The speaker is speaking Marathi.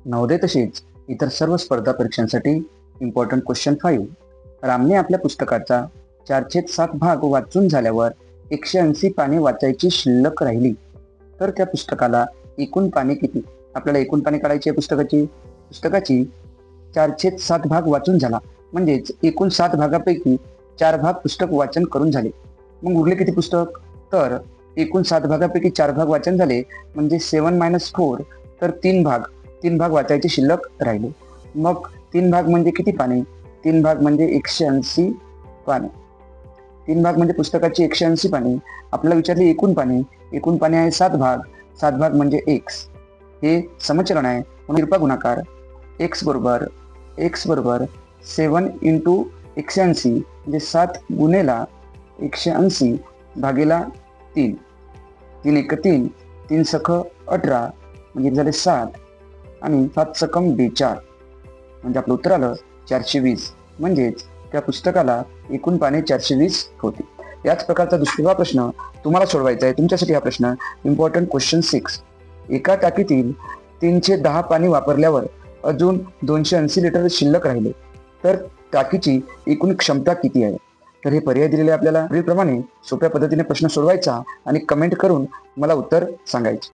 नवोदय तसेच इतर सर्व स्पर्धा परीक्षांसाठी इम्पॉर्टंट क्वेश्चन 5. रामने आपल्या पुस्तकाचा 4/7 भाग वाचून झाल्यावर 180 पाने वाचायची शिल्लक राहिली तर त्या पुस्तकाला एकूण पाने किती? आपल्याला एकूण पाने काढायची आहे पुस्तकाची 4/7 भाग वाचून झाला म्हणजेच एकूण 7 भागापैकी 4 भाग पुस्तक वाचन करून झाले. मग उरले किती पुस्तक? तर एकूण 7 भागापैकी 4 भाग वाचन झाले म्हणजे 7 - 4 तर 3 भाग वाचायचे शिल्लक राहिले. मग 3 भाग म्हणजे किती पाने? 3 भाग म्हणजे 180 पाने. 3 भाग म्हणजे पुस्तकाची 180 पाने. आपल्याला विचारली एकूण पाने आहे 7 भाग. 7 भाग म्हणजे x. हे समचलन आहे म्हणून तिरपा गुणाकार x बरोबर 7 × 180 म्हणजे 7 गुणेला 180 भागेला 3. 3 × 3 3 सख 18 म्हणजे झाले 7 आणि 7 सकम 42 म्हणजे आपलं उत्तर आलं 420. म्हणजेच त्या पुस्तकाला एकूण पाने 420 होती. याच प्रकारचा दुसरा प्रश्न तुम्हाला सोडवायचा आहे. तुमच्यासाठी हा प्रश्न इम्पॉर्टंट क्वेश्चन 6. एका टाकीतील 310 पाने वापरल्यावर अजून 280 लिटर शिल्लक राहिले तर टाकीची एकूण क्षमता किती आहे? तर हे पर्याय दिलेले आपल्याला. प्रमाणे सोप्या पद्धतीने प्रश्न सोडवायचा आणि कमेंट करून मला उत्तर सांगायचे.